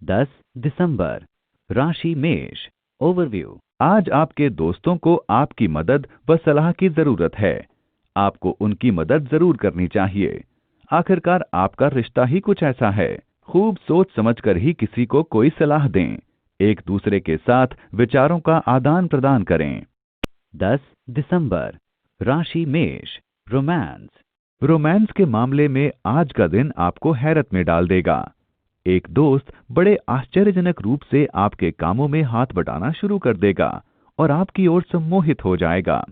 10 दिसंबर, राशि मेष, ओवरव्यू। आज आपके दोस्तों को आपकी मदद व सलाह की जरूरत है। आपको उनकी मदद जरूर करनी चाहिए। आखिरकार आपका रिश्ता ही कुछ ऐसा है। खूब सोच समझकर ही किसी को कोई सलाह दें। एक दूसरे के साथ विचारों का आदान प्रदान करें। 10 दिसंबर, राशि मेष, रोमांस। रोमांस के मामले में आज का दिन आपको हैरत में डाल देगा। एक दोस्त बड़े आश्चर्यजनक रूप से आपके कामों में हाथ बटाना शुरू कर देगा और आपकी ओर सम्मोहित हो जाएगा।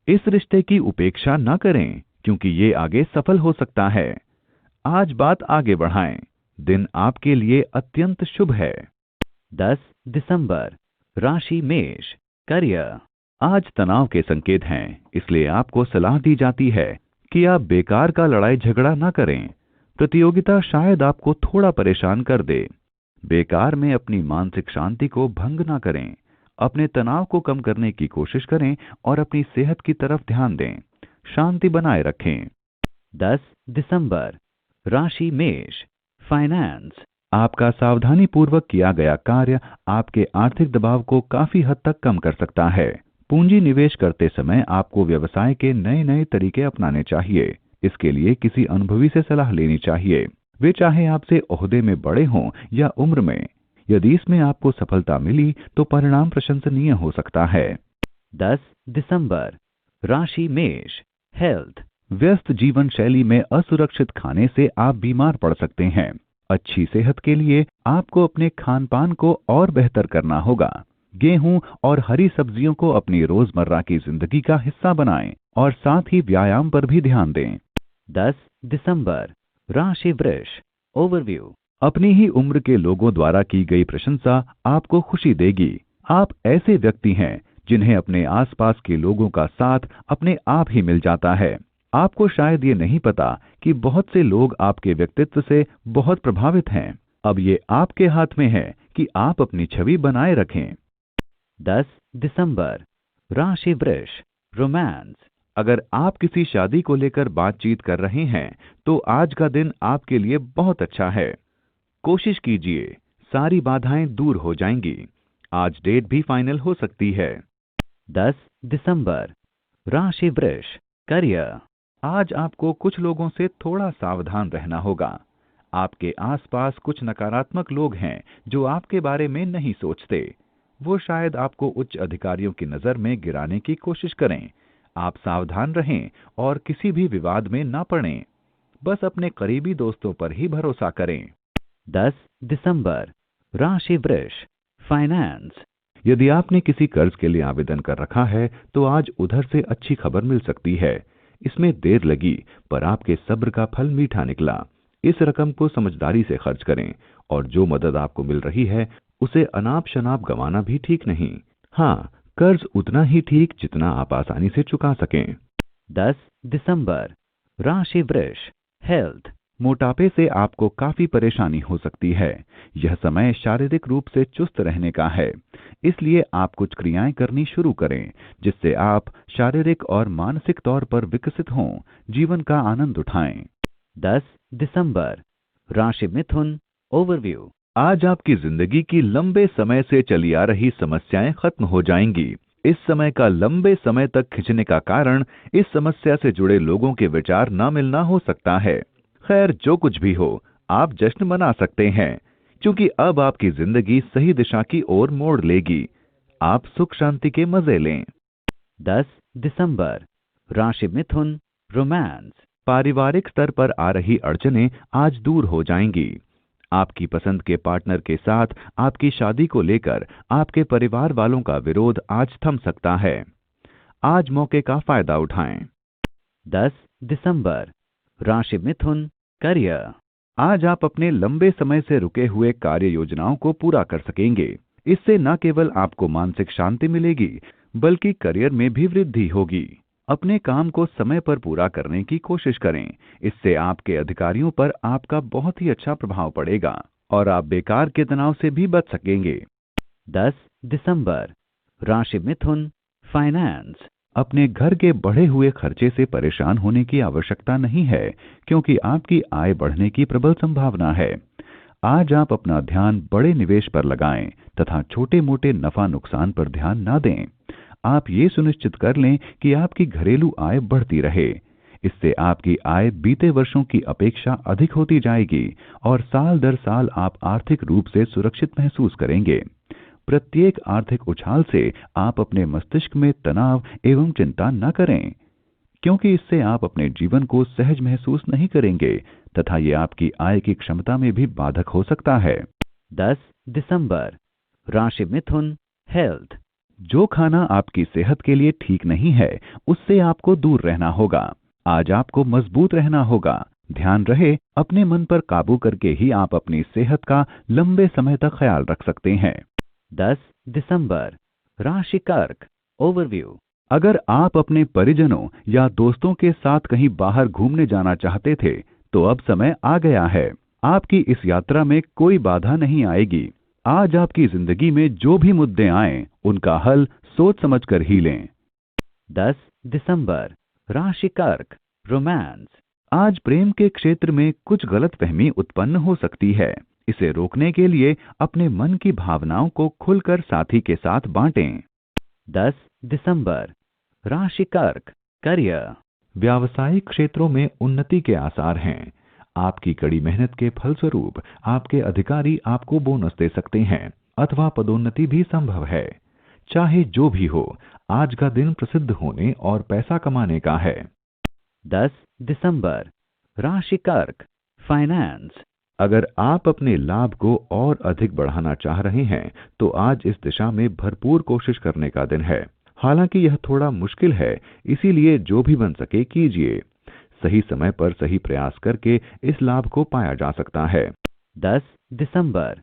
इस रिश्ते की उपेक्षा न करें, क्योंकि ये आगे सफल हो सकता है। आज बात आगे बढ़ाएं। दिन आपके लिए अत्यंत शुभ है। 10 दिसंबर, राशि मेष, करियर। आज तनाव के संकेत हैं, इसलिए आपको सलाह दी जाती है कि आप बेकार का लड़ाई झगड़ा न करें। प्रतियोगिता शायद आपको थोड़ा परेशान कर दे। बेकार में अपनी मानसिक शांति को भंग न करें। अपने तनाव को कम करने की कोशिश करें और अपनी सेहत की तरफ ध्यान दें। शांति बनाए रखें। 10 दिसंबर, राशि मेष, फाइनेंस। आपका सावधानीपूर्वक किया गया कार्य आपके आर्थिक दबाव को काफी हद तक कम कर सकता है। पूंजी निवेश करते समय आपको व्यवसाय के नए नए तरीके अपनाने चाहिए। इसके लिए किसी अनुभवी से सलाह लेनी चाहिए, वे चाहे आपसे ओहदे में बड़े हों या उम्र में। यदि इसमें आपको सफलता मिली तो परिणाम प्रशंसनीय हो सकता है। 10 दिसंबर, राशि मेष, हेल्थ। व्यस्त जीवन शैली में असुरक्षित खाने से आप बीमार पड़ सकते हैं। अच्छी सेहत के लिए आपको अपने खान पान को और बेहतर करना होगा। गेहूं और हरी सब्जियों को अपनी रोजमर्रा की जिंदगी का हिस्सा बनाएं और साथ ही व्यायाम पर भी ध्यान दें। 10 दिसंबर, राशि वृष, ओवरव्यू। अपनी ही उम्र के लोगों द्वारा की गई प्रशंसा आपको खुशी देगी। आप ऐसे व्यक्ति हैं जिन्हें अपने आसपास के लोगों का साथ अपने आप ही मिल जाता है। आपको शायद ये नहीं पता कि बहुत से लोग आपके व्यक्तित्व से बहुत प्रभावित हैं। अब ये आपके हाथ में है कि आप अपनी छवि बनाए रखें। 10 दिसंबर, राशि वृष, रोमांस। अगर आप किसी शादी को लेकर बातचीत कर रहे हैं तो आज का दिन आपके लिए बहुत अच्छा है। कोशिश कीजिए, सारी बाधाएं दूर हो जाएंगी। आज डेट भी फाइनल हो सकती है। 10 दिसंबर, राशि वृष, करियर। आज आपको कुछ लोगों से थोड़ा सावधान रहना होगा। आपके आसपास कुछ नकारात्मक लोग हैं जो आपके बारे में नहीं सोचते। वो शायद आपको उच्च अधिकारियों की नजर में गिराने की कोशिश करें। आप सावधान रहें और किसी भी विवाद में ना पड़ें। बस अपने करीबी दोस्तों पर ही भरोसा करें। 10 दिसंबर, राशि वृष, फाइनेंस। यदि आपने किसी कर्ज के लिए आवेदन कर रखा है तो आज उधर से अच्छी खबर मिल सकती है। इसमें देर लगी पर आपके सब्र का फल मीठा निकला। इस रकम को समझदारी से खर्च करें और जो मदद आपको मिल रही है उसे अनाप शनाप गंवाना भी ठीक नहीं। हाँ, कर्ज उतना ही ठीक जितना आप आसानी से चुका सकें। 10 दिसंबर, राशि वृष, हेल्थ। मोटापे से आपको काफी परेशानी हो सकती है। यह समय शारीरिक रूप से चुस्त रहने का है, इसलिए आप कुछ क्रियाएं करनी शुरू करें जिससे आप शारीरिक और मानसिक तौर पर विकसित हों। जीवन का आनंद उठाएं। 10 दिसंबर, राशि मिथुन, ओवरव्यू। आज आपकी जिंदगी की लंबे समय से चली आ रही समस्याएं खत्म हो जाएंगी। इस समय का लंबे समय तक खिंचने का कारण इस समस्या से जुड़े लोगों के विचार न मिलना हो सकता है। खैर, जो कुछ भी हो, आप जश्न मना सकते हैं, क्योंकि अब आपकी जिंदगी सही दिशा की ओर मोड़ लेगी। आप सुख शांति के मजे लें। 10 दिसंबर, राशि मिथुन, रोमांस। पारिवारिक स्तर पर आ रही अड़चनें आज दूर हो जाएंगी। आपकी पसंद के पार्टनर के साथ आपकी शादी को लेकर आपके परिवार वालों का विरोध आज थम सकता है। आज मौके का फायदा उठाएं। 10 दिसंबर, राशि मिथुन, करियर। आज आप अपने लंबे समय से रुके हुए कार्य योजनाओं को पूरा कर सकेंगे। इससे न केवल आपको मानसिक शांति मिलेगी बल्कि करियर में भी वृद्धि होगी। अपने काम को समय पर पूरा करने की कोशिश करें। इससे आपके अधिकारियों पर आपका बहुत ही अच्छा प्रभाव पड़ेगा और आप बेकार के तनाव से भी बच सकेंगे। 10 दिसंबर, राशि मिथुन, फाइनेंस। अपने घर के बढ़े हुए खर्चे से परेशान होने की आवश्यकता नहीं है, क्योंकि आपकी आय बढ़ने की प्रबल संभावना है। आज आप अपना ध्यान बड़े निवेश पर लगाएं तथा छोटे मोटे नफा नुकसान पर ध्यान ना दें। आप ये सुनिश्चित कर लें कि आपकी घरेलू आय बढ़ती रहे। इससे आपकी आय बीते वर्षों की अपेक्षा अधिक होती जाएगी और साल दर साल आप आर्थिक रूप से सुरक्षित महसूस करेंगे। प्रत्येक आर्थिक उछाल से आप अपने मस्तिष्क में तनाव एवं चिंता न करें, क्योंकि इससे आप अपने जीवन को सहज महसूस नहीं करेंगे तथा ये आपकी आय की क्षमता में भी बाधक हो सकता है। 10 दिसंबर, राशि मिथुन, हेल्थ। जो खाना आपकी सेहत के लिए ठीक नहीं है उससे आपको दूर रहना होगा। आज आपको मजबूत रहना होगा। ध्यान रहे, अपने मन पर काबू करके ही आप अपनी सेहत का लंबे समय तक ख्याल रख सकते हैं। 10 दिसंबर, राशि कर्क, ओवरव्यू। अगर आप अपने परिजनों या दोस्तों के साथ कहीं बाहर घूमने जाना चाहते थे तो अब समय आ गया है। आपकी इस यात्रा में कोई बाधा नहीं आएगी। आज आपकी जिंदगी में जो भी मुद्दे आएं उनका हल सोच समझकर ही लें। 10 दिसंबर, राशि कर्क, रोमांस। आज प्रेम के क्षेत्र में कुछ गलतफहमी उत्पन्न हो सकती है। इसे रोकने के लिए अपने मन की भावनाओं को खुलकर साथी के साथ बांटें। 10 दिसंबर, राशि कर्क, करियर। व्यावसायिक क्षेत्रों में उन्नति के आसार हैं। आपकी कड़ी मेहनत के फलस्वरूप आपके अधिकारी आपको बोनस दे सकते हैं अथवा पदोन्नति भी संभव है। चाहे जो भी हो, आज का दिन प्रसिद्ध होने और पैसा कमाने का है। 10 दिसंबर, राशि कर्क, फाइनेंस। अगर आप अपने लाभ को और अधिक बढ़ाना चाह रहे हैं तो आज इस दिशा में भरपूर कोशिश करने का दिन है। हालांकि यह थोड़ा मुश्किल है, इसीलिए जो भी बन सके कीजिए। सही समय पर सही प्रयास करके इस लाभ को पाया जा सकता है। 10 दिसंबर,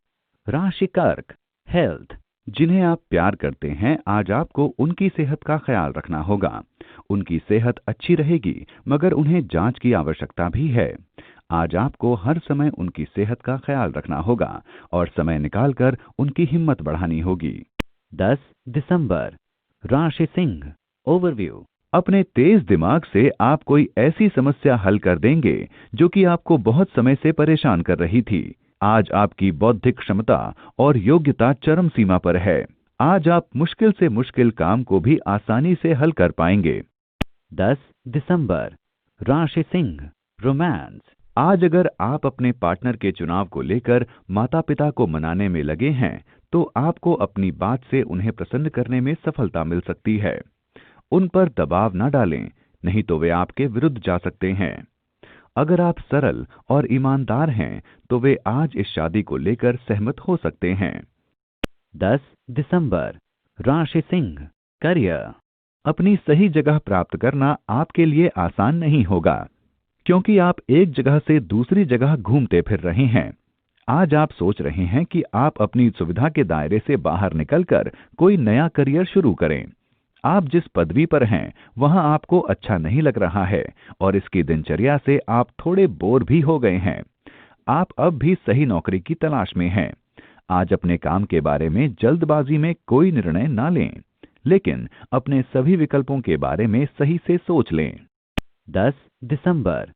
राशि कर्क, हेल्थ। जिन्हें आप प्यार करते हैं आज आपको उनकी सेहत का ख्याल रखना होगा। उनकी सेहत अच्छी रहेगी मगर उन्हें जांच की आवश्यकता भी है। आज आपको हर समय उनकी सेहत का ख्याल रखना होगा और समय निकालकर उनकी हिम्मत बढ़ानी होगी। 10 दिसंबर, राशि सिंह, ओवरव्यू। अपने तेज दिमाग से आप कोई ऐसी समस्या हल कर देंगे जो कि आपको बहुत समय से परेशान कर रही थी। आज आपकी बौद्धिक क्षमता और योग्यता चरम सीमा पर है। आज आप मुश्किल से मुश्किल काम को भी आसानी से हल कर पाएंगे। 10 दिसंबर, राशि सिंह, रोमांस। आज अगर आप अपने पार्टनर के चुनाव को लेकर माता-पिता को मनाने में लगे हैं तो आपको अपनी बात से उन्हें प्रसन्न करने में सफलता मिल सकती है। उन पर दबाव न डालें, नहीं तो वे आपके विरुद्ध जा सकते हैं। अगर आप सरल और ईमानदार हैं तो वे आज इस शादी को लेकर सहमत हो सकते हैं। 10 दिसंबर, राशि सिंह, करियर। अपनी सही जगह प्राप्त करना आपके लिए आसान नहीं होगा, क्योंकि आप एक जगह से दूसरी जगह घूमते फिर रहे हैं। आज आप सोच रहे हैं कि आप अपनी सुविधा के दायरे से बाहर निकलकर कोई नया करियर शुरू करें। आप जिस पदवी पर हैं वहां आपको अच्छा नहीं लग रहा है और इसकी दिनचर्या से आप थोड़े बोर भी हो गए हैं। आप अब भी सही नौकरी की तलाश में हैं। आज अपने काम के बारे में जल्दबाजी में कोई निर्णय ना लें, लेकिन अपने सभी विकल्पों के बारे में सही से सोच लें। 10 दिसंबर,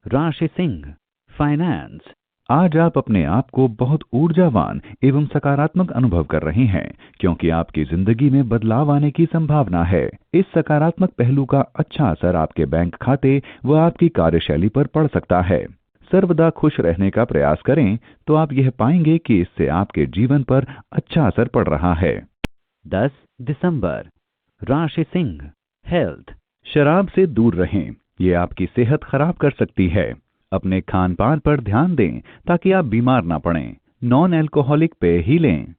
राशि सिंह, फाइनेंस। आज आप अपने आप को बहुत ऊर्जावान एवं सकारात्मक अनुभव कर रहे हैं, क्योंकि आपकी जिंदगी में बदलाव आने की संभावना है। इस सकारात्मक पहलू का अच्छा असर आपके बैंक खाते व आपकी कार्यशैली पर पड़ सकता है। सर्वदा खुश रहने का प्रयास करें तो आप यह पाएंगे कि इससे आपके जीवन पर अच्छा असर पड़ रहा है। 10 दिसंबर, राशि सिंह, हेल्थ। शराब से दूर रहें, ये आपकी सेहत खराब कर सकती है। अपने खान पान पर ध्यान दें ताकि आप बीमार ना पड़ें। नॉन एल्कोहलिक पेय ही लें।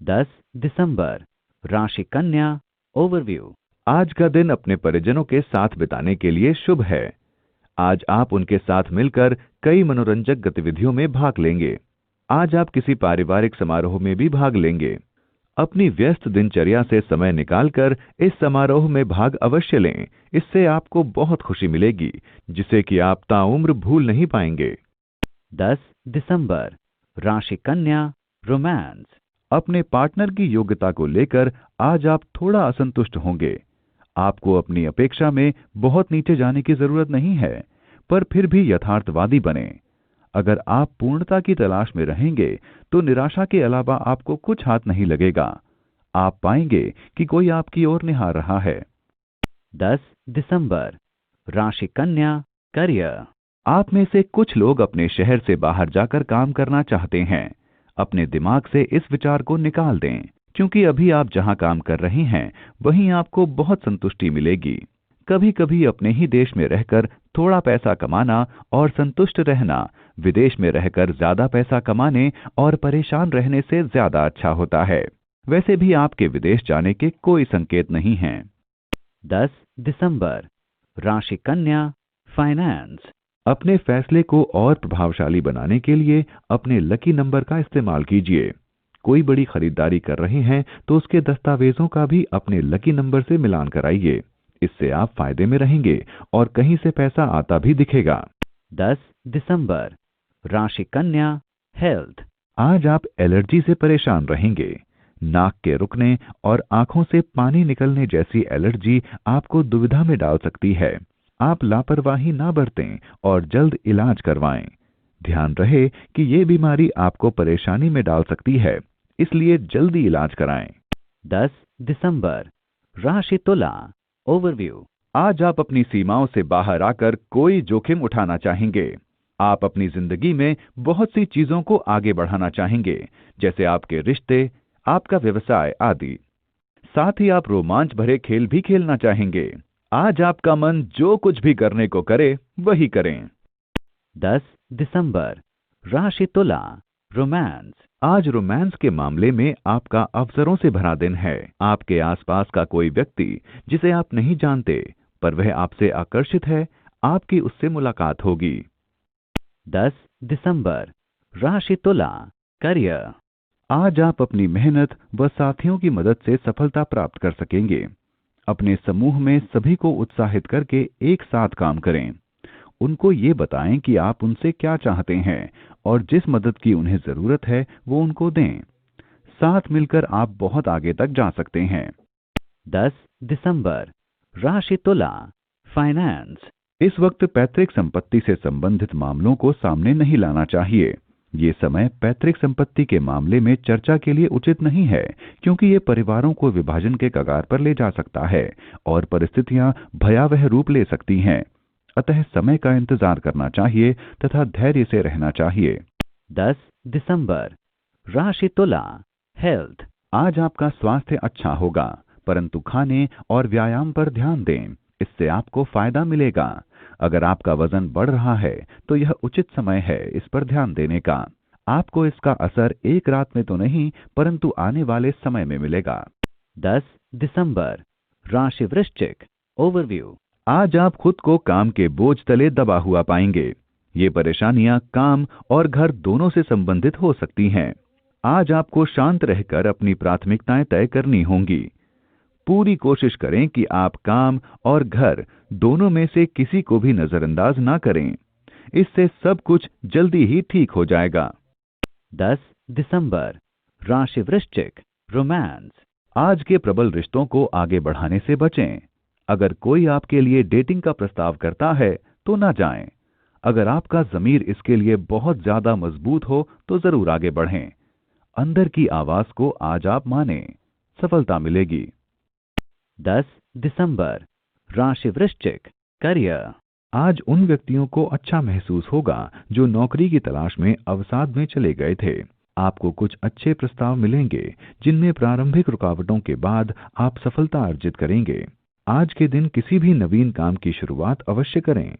10 दिसंबर, राशि कन्या, ओवरव्यू। आज का दिन अपने परिजनों के साथ बिताने के लिए शुभ है। आज आप उनके साथ मिलकर कई मनोरंजक गतिविधियों में भाग लेंगे। आज आप किसी पारिवारिक समारोह में भी भाग लेंगे। अपनी व्यस्त दिनचर्या से समय निकालकर इस समारोह में भाग अवश्य लें। इससे आपको बहुत खुशी मिलेगी, जिसे कि आप ताउम्र भूल नहीं पाएंगे। 10 दिसंबर, राशि कन्या, रोमांस। अपने पार्टनर की योग्यता को लेकर आज आप थोड़ा असंतुष्ट होंगे। आपको अपनी अपेक्षा में बहुत नीचे जाने की जरूरत नहीं है, पर फिर भी यथार्थवादी बने। अगर आप पूर्णता की तलाश में रहेंगे तो निराशा के अलावा आपको कुछ हाथ नहीं लगेगा। आप पाएंगे कि कोई आपकी ओर निहार रहा है। 10 दिसंबर, राशि कन्या, करियर। आप में से कुछ लोग अपने शहर से बाहर जाकर काम करना चाहते हैं। अपने दिमाग से इस विचार को निकाल दें, क्योंकि अभी आप जहां काम कर रहे हैं वहीं आपको बहुत संतुष्टि मिलेगी। कभी कभी अपने ही देश में रहकर थोड़ा पैसा कमाना और संतुष्ट रहना विदेश में रहकर ज्यादा पैसा कमाने और परेशान रहने से ज्यादा अच्छा होता है। वैसे भी आपके विदेश जाने के कोई संकेत नहीं हैं। 10 दिसंबर, राशि कन्या, फाइनेंस। अपने फैसले को और प्रभावशाली बनाने के लिए अपने लकी नंबर का इस्तेमाल कीजिए। कोई बड़ी खरीदारी कर रहे हैं तो उसके दस्तावेजों का भी अपने लकी नंबर से मिलान कराइए। इससे आप फायदे में रहेंगे और कहीं से पैसा आता भी दिखेगा। 10 दिसंबर, राशि कन्या, हेल्थ। आज आप एलर्जी से परेशान रहेंगे। नाक के रुकने और आंखों से पानी निकलने जैसी एलर्जी आपको दुविधा में डाल सकती है। आप लापरवाही ना बरतें और जल्द इलाज करवाएं। ध्यान रहे कि ये बीमारी आपको परेशानी में डाल सकती है, इसलिए जल्दी इलाज कराएं। 10 दिसंबर, राशि तुला, ओवरव्यू। आज आप अपनी सीमाओं से बाहर आकर कोई जोखिम उठाना चाहेंगे। आप अपनी जिंदगी में बहुत सी चीजों को आगे बढ़ाना चाहेंगे, जैसे आपके रिश्ते, आपका व्यवसाय आदि। साथ ही आप रोमांच भरे खेल भी खेलना चाहेंगे। आज आपका मन जो कुछ भी करने को करे वही करें। 10 दिसंबर, राशि तुला, रोमांस। आज रोमांस के मामले में आपका अवसरों से भरा दिन है। आपके आसपास का कोई व्यक्ति जिसे आप नहीं जानते पर वह आपसे आकर्षित है, आपकी उससे मुलाकात होगी। 10 दिसंबर, राशि तुला, करियर। आज आप अपनी मेहनत व साथियों की मदद से सफलता प्राप्त कर सकेंगे। अपने समूह में सभी को उत्साहित करके एक साथ काम करें। उनको ये बताएं कि आप उनसे क्या चाहते हैं और जिस मदद की उन्हें जरूरत है वो उनको दें। साथ मिलकर आप बहुत आगे तक जा सकते हैं। 10 दिसंबर, राशि तुला, फाइनेंस। इस वक्त पैतृक संपत्ति से संबंधित मामलों को सामने नहीं लाना चाहिए। ये समय पैतृक संपत्ति के मामले में चर्चा के लिए उचित नहीं है, क्योंकि ये परिवारों को विभाजन के कगार पर ले जा सकता है और परिस्थितियां भयावह रूप ले सकती हैं। अतः समय का इंतजार करना चाहिए तथा धैर्य से रहना चाहिए। 10 दिसंबर, राशि तुला, हेल्थ। आज आपका स्वास्थ्य अच्छा होगा, परंतु खाने और व्यायाम पर ध्यान दें, इससे आपको फायदा मिलेगा। अगर आपका वजन बढ़ रहा है तो यह उचित समय है इस पर ध्यान देने का। आपको इसका असर एक रात में तो नहीं, परंतु आने वाले समय में मिलेगा। 10 दिसंबर, राशि वृश्चिक, ओवरव्यू। आज आप खुद को काम के बोझ तले दबा हुआ पाएंगे। ये परेशानियां काम और घर दोनों से संबंधित हो सकती हैं। आज आपको शांत रहकर अपनी प्राथमिकताएं तय करनी होंगी। पूरी कोशिश करें कि आप काम और घर दोनों में से किसी को भी नजरअंदाज ना करें। इससे सब कुछ जल्दी ही ठीक हो जाएगा। 10 दिसंबर, राशि वृश्चिक, रोमांस। आज के प्रबल रिश्तों को आगे बढ़ाने से बचें। अगर कोई आपके लिए डेटिंग का प्रस्ताव करता है तो ना जाएं। अगर आपका ज़मीर इसके लिए बहुत ज्यादा मजबूत हो तो जरूर आगे बढ़ें। अंदर की आवाज को आज आप मानें, सफलता मिलेगी। 10 दिसंबर, राशि वृश्चिक, करियर। आज उन व्यक्तियों को अच्छा महसूस होगा जो नौकरी की तलाश में अवसाद में चले गए थे। आपको कुछ अच्छे प्रस्ताव मिलेंगे जिनमें प्रारंभिक रुकावटों के बाद आप सफलता अर्जित करेंगे। आज के दिन किसी भी नवीन काम की शुरुआत अवश्य करें।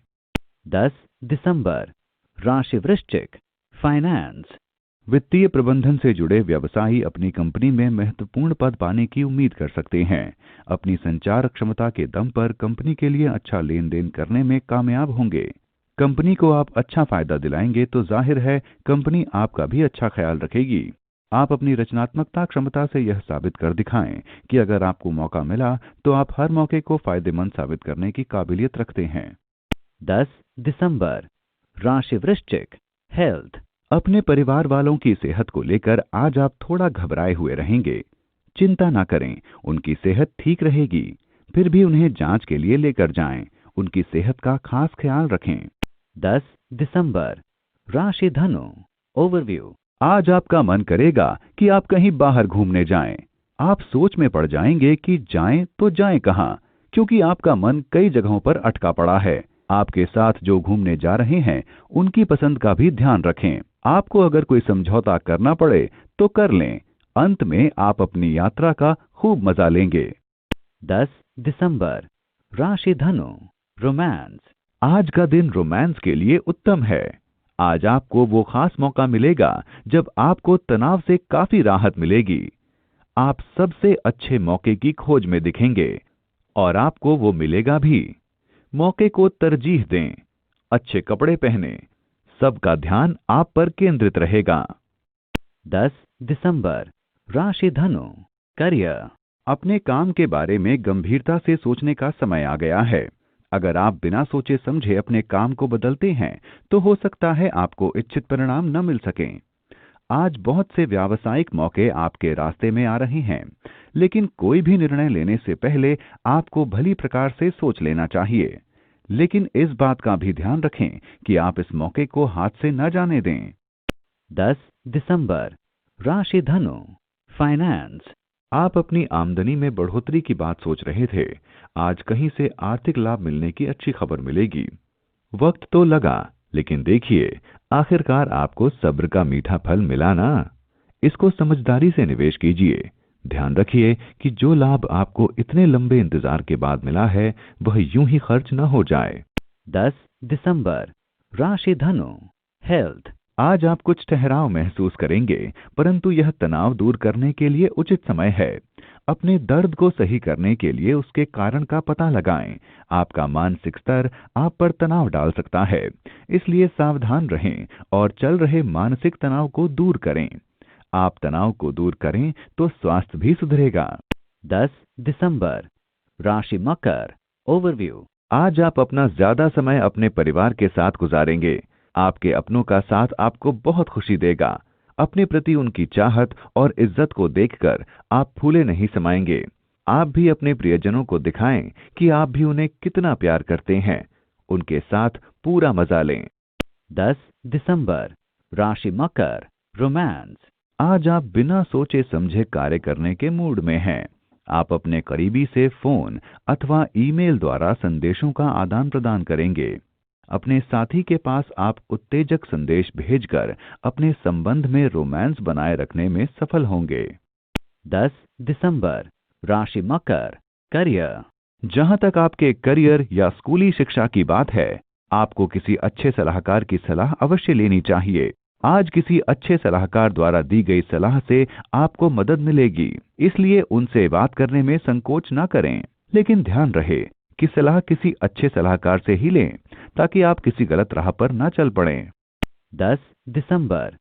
10 दिसंबर, राशि वृश्चिक, फाइनेंस। वित्तीय प्रबंधन से जुड़े व्यवसायी अपनी कंपनी में महत्वपूर्ण पद पाने की उम्मीद कर सकते हैं। अपनी संचार क्षमता के दम पर कंपनी के लिए अच्छा लेन देन करने में कामयाब होंगे। कंपनी को आप अच्छा फायदा दिलाएंगे तो जाहिर है कंपनी आपका भी अच्छा ख्याल रखेगी। आप अपनी रचनात्मकता क्षमता से यह साबित कर दिखाएं कि अगर आपको मौका मिला तो आप हर मौके को फायदेमंद साबित करने की काबिलियत रखते हैं। 10 दिसंबर, राशि वृश्चिक, हेल्थ। अपने परिवार वालों की सेहत को लेकर आज आप थोड़ा घबराए हुए रहेंगे। चिंता ना करें, उनकी सेहत ठीक रहेगी। फिर भी उन्हें जांच के लिए लेकर जाएं। उनकी सेहत का खास ख्याल रखें। 10 दिसंबर, राशि धनु ओवरव्यू। आज आपका मन करेगा कि आप कहीं बाहर घूमने जाएं। आप सोच में पड़ जाएंगे कि जाएं तो जाएं कहां, क्योंकि आपका मन कई जगहों पर अटका पड़ा है। आपके साथ जो घूमने जा रहे हैं उनकी पसंद का भी ध्यान रखें। आपको अगर कोई समझौता करना पड़े तो कर लें। अंत में आप अपनी यात्रा का खूब मजा लेंगे। 10 दिसंबर। राशि धनु रोमांस। आज का दिन रोमांस के लिए उत्तम है। आज आपको वो खास मौका मिलेगा जब आपको तनाव से काफी राहत मिलेगी। आप सबसे अच्छे मौके की खोज में दिखेंगे और आपको वो मिलेगा भी। मौके को तरजीह दें, अच्छे कपड़े पहने, सबका ध्यान आप पर केंद्रित रहेगा। 10 दिसंबर। राशि धनु करियर। अपने काम के बारे में गंभीरता से सोचने का समय आ गया है। अगर आप बिना सोचे समझे अपने काम को बदलते हैं तो हो सकता है आपको इच्छित परिणाम न मिल सकें। आज बहुत से व्यावसायिक मौके आपके रास्ते में आ रहे हैं, लेकिन कोई भी निर्णय लेने से पहले आपको भली प्रकार से सोच लेना चाहिए। लेकिन इस बात का भी ध्यान रखें कि आप इस मौके को हाथ से न जाने दें। 10 दिसंबर। राशि धनु फाइनेंस। आप अपनी आमदनी में बढ़ोतरी की बात सोच रहे थे। आज कहीं से आर्थिक लाभ मिलने की अच्छी खबर मिलेगी। वक्त तो लगा, लेकिन देखिए आखिरकार आपको सब्र का मीठा फल मिला ना। इसको समझदारी से निवेश कीजिए। ध्यान रखिए कि जो लाभ आपको इतने लंबे इंतजार के बाद मिला है वह यूं ही खर्च न हो जाए। 10 दिसंबर। राशि धनु हेल्थ। आज आप कुछ ठहराव महसूस करेंगे, परंतु यह तनाव दूर करने के लिए उचित समय है। अपने दर्द को सही करने के लिए उसके कारण का पता लगाएं। आपका मानसिक स्तर आप पर तनाव डाल सकता है, इसलिए सावधान रहें और चल रहे मानसिक तनाव को दूर करें। आप तनाव को दूर करें तो स्वास्थ्य भी सुधरेगा। 10 दिसंबर। राशि मकर ओवरव्यू। आज आप अपना ज्यादा समय अपने परिवार के साथ गुजारेंगे। आपके अपनों का साथ आपको बहुत खुशी देगा। अपने प्रति उनकी चाहत और इज्जत को देखकर आप फूले नहीं समाएंगे। आप भी अपने प्रियजनों को दिखाएं कि आप भी उन्हें कितना प्यार करते हैं। उनके साथ पूरा मजा लें। 10 दिसंबर। राशि मकर रोमांस। आज आप बिना सोचे समझे कार्य करने के मूड में हैं। आप अपने करीबी से फोन अथवा ईमेल द्वारा संदेशों का आदान प्रदान करेंगे। अपने साथी के पास आप उत्तेजक संदेश भेजकर अपने संबंध में रोमांस बनाए रखने में सफल होंगे। 10 दिसंबर। राशि मकर करियर। जहां तक आपके करियर या स्कूली शिक्षा की बात है, आपको किसी अच्छे सलाहकार की सलाह अवश्य लेनी चाहिए। आज किसी अच्छे सलाहकार द्वारा दी गई सलाह से आपको मदद मिलेगी, इसलिए उनसे बात करने में संकोच न करें। लेकिन ध्यान रहे कि सलाह किसी अच्छे सलाहकार से ही लें, ताकि आप किसी गलत राह पर न चल पड़ें। 10 दिसंबर।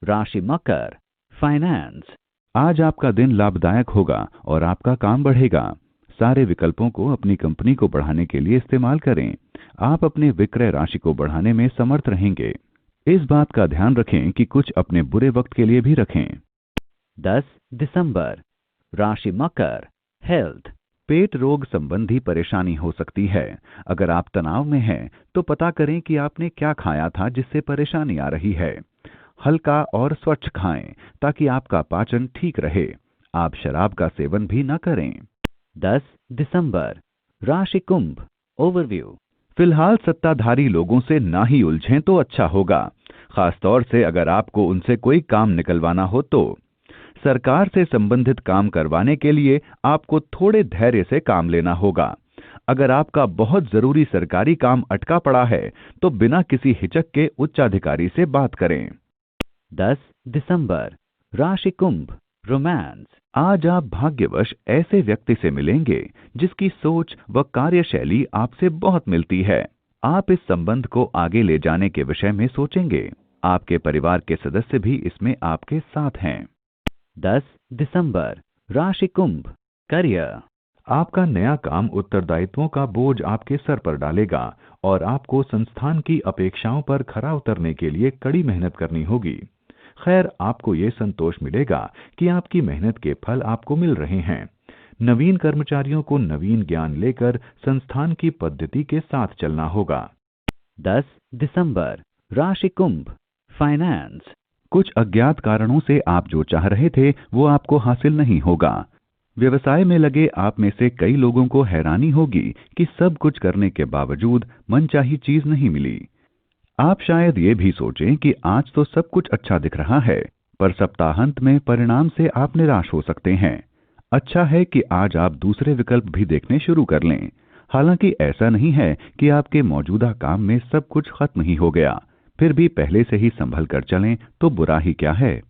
राशि मकर फाइनेंस। आज आपका दिन लाभदायक होगा और आपका काम बढ़ेगा। सारे विकल्पों को अपनी कंपनी को बढ़ाने के लिए इस्तेमाल करें। आप अपने विक्रय राशि को बढ़ाने में समर्थ रहेंगे। इस बात का ध्यान रखें कि कुछ अपने बुरे वक्त के लिए भी रखें। 10 दिसंबर। राशि मकर हेल्थ। पेट रोग संबंधी परेशानी हो सकती है। अगर आप तनाव में हैं तो पता करें कि आपने क्या खाया था जिससे परेशानी आ रही है। हल्का और स्वच्छ खाएं ताकि आपका पाचन ठीक रहे। आप शराब का सेवन भी न करें। 10 दिसंबर। राशि कुंभ ओवरव्यू। फिलहाल सत्ताधारी लोगों से ना ही उलझें तो अच्छा होगा, खासतौर से अगर आपको उनसे कोई काम निकलवाना हो तो। सरकार से संबंधित काम करवाने के लिए आपको थोड़े धैर्य से काम लेना होगा। अगर आपका बहुत जरूरी सरकारी काम अटका पड़ा है तो बिना किसी हिचक के उच्चाधिकारी से बात करें। 10 दिसंबर। राशि कुंभ रोमांस। आज आप भाग्यवश ऐसे व्यक्ति से मिलेंगे जिसकी सोच व कार्यशैली आपसे बहुत मिलती है। आप इस संबंध को आगे ले जाने के विषय में सोचेंगे। आपके परिवार के सदस्य भी इसमें आपके साथ हैं। 10 दिसंबर। राशि कुंभ करियर। आपका नया काम उत्तरदायित्वों का बोझ आपके सर पर डालेगा और आपको संस्थान की अपेक्षाओं पर खरा उतरने के लिए कड़ी मेहनत करनी होगी। खैर, आपको ये संतोष मिलेगा कि आपकी मेहनत के फल आपको मिल रहे हैं। नवीन कर्मचारियों को नवीन ज्ञान लेकर संस्थान की पद्धति के साथ चलना होगा। 10 दिसंबर। राशि कुंभ फाइनेंस। कुछ अज्ञात कारणों से आप जो चाह रहे थे वो आपको हासिल नहीं होगा। व्यवसाय में लगे आप में से कई लोगों को हैरानी होगी कि सब कुछ करने के बावजूद मनचाही चीज नहीं मिली। आप शायद ये भी सोचें कि आज तो सब कुछ अच्छा दिख रहा है, पर सप्ताहांत में परिणाम से आप निराश हो सकते हैं। अच्छा है कि आज आप दूसरे विकल्प भी देखने शुरू कर लें। हालांकि ऐसा नहीं है कि आपके मौजूदा काम में सब कुछ खत्म ही हो गया, फिर भी पहले से ही संभल कर चलें तो बुरा ही क्या है।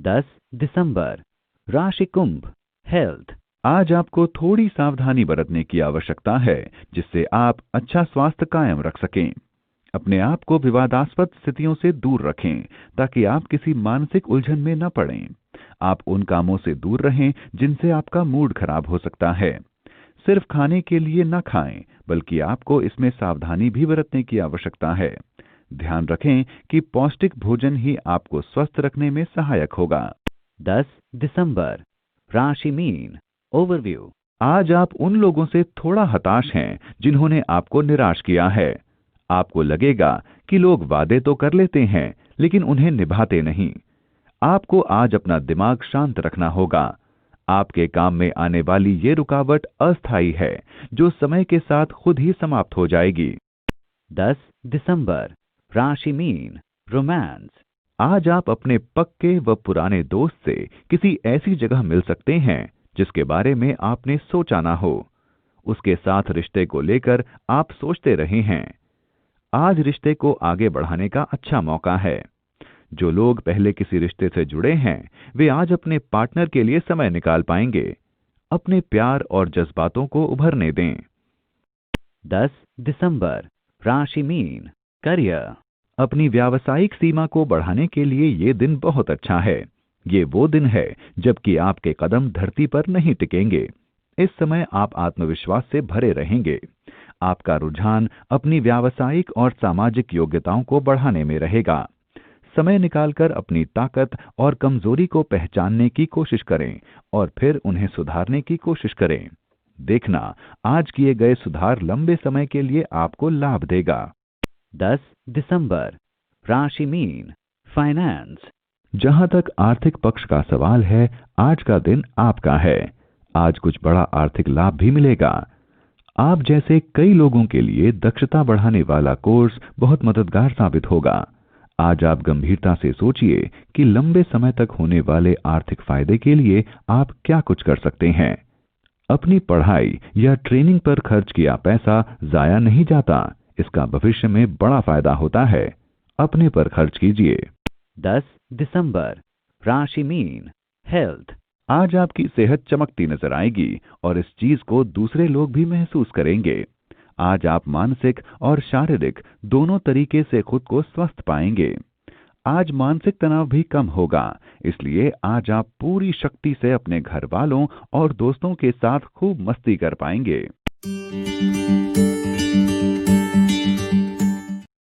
10 दिसंबर, राशि कुंभ, हेल्थ। आज आपको थोड़ी सावधानी बरतने की आवश्यकता है, जिससे आप अच्छा स्वास्थ्य कायम रख सकें। अपने आप को विवादास्पद स्थितियों से दूर रखें, ताकि आप किसी मानसिक उलझन में न पड़ें। आप उन कामों से दूर रहें जिनसे आपका मूड खराब हो सकता है। सिर्फ खाने के लिए न खाएं, बल्कि आपको इसमें सावधानी भी बरतने की आवश्यकता है। ध्यान रखें कि पौष्टिक भोजन ही आपको स्वस्थ रखने में सहायक होगा। 10 दिसंबर, राशि मीन, ओवरव्यू। आज आप उन लोगों से थोड़ा हताश हैं जिन्होंने आपको निराश किया है। आपको लगेगा कि लोग वादे तो कर लेते हैं, लेकिन उन्हें निभाते नहीं। आपको आज अपना दिमाग शांत रखना होगा। आपके काम में आने वाली ये रुकावट अस्थायी है, जो समय के साथ खुद ही समाप्त हो जाएगी। 10 दिसंबर, राशि मीन, रोमांस। आज आप अपने पक्के व पुराने दोस्त से किसी ऐसी जगह मिल सकते हैं जिसके बारे में आपने सोचा ना हो। उसके साथ रिश्ते को लेकर आप सोचते रहे हैं। आज रिश्ते को आगे बढ़ाने का अच्छा मौका है। जो लोग पहले किसी रिश्ते से जुड़े हैं, वे आज अपने पार्टनर के लिए समय निकाल पाएंगे। अपने प्यार और जज्बातों को उभरने दें। 10 दिसंबर, राशि मीन, करियर। अपनी व्यावसायिक सीमा को बढ़ाने के लिए ये दिन बहुत अच्छा है। ये वो दिन है जबकि आपके कदम धरती पर नहीं टिकेंगे। इस समय आप आत्मविश्वास से भरे रहेंगे। आपका रुझान अपनी व्यावसायिक और सामाजिक योग्यताओं को बढ़ाने में रहेगा। समय निकालकर अपनी ताकत और कमजोरी को पहचानने की कोशिश करें और फिर उन्हें सुधारने की कोशिश करें। देखना, आज किए गए सुधार लंबे समय के लिए आपको लाभ देगा। 10 दिसंबर, राशि मीन, फाइनेंस। जहां तक आर्थिक पक्ष का सवाल है, आज का दिन आपका है। आज कुछ बड़ा आर्थिक लाभ भी मिलेगा। आप जैसे कई लोगों के लिए दक्षता बढ़ाने वाला कोर्स बहुत मददगार साबित होगा। आज आप गंभीरता से सोचिए कि लंबे समय तक होने वाले आर्थिक फायदे के लिए आप क्या कुछ कर सकते हैं। अपनी पढ़ाई या ट्रेनिंग पर खर्च किया पैसा जाया नहीं जाता, इसका भविष्य में बड़ा फायदा होता है। अपने पर खर्च कीजिए। 10 दिसंबर, राशि मीन, हेल्थ। आज आपकी सेहत चमकती नजर आएगी और इस चीज को दूसरे लोग भी महसूस करेंगे। आज आप मानसिक और शारीरिक दोनों तरीके से खुद को स्वस्थ पाएंगे। आज मानसिक तनाव भी कम होगा, इसलिए आज आप पूरी शक्ति से अपने घर वालों और दोस्तों के साथ खूब मस्ती कर पाएंगे।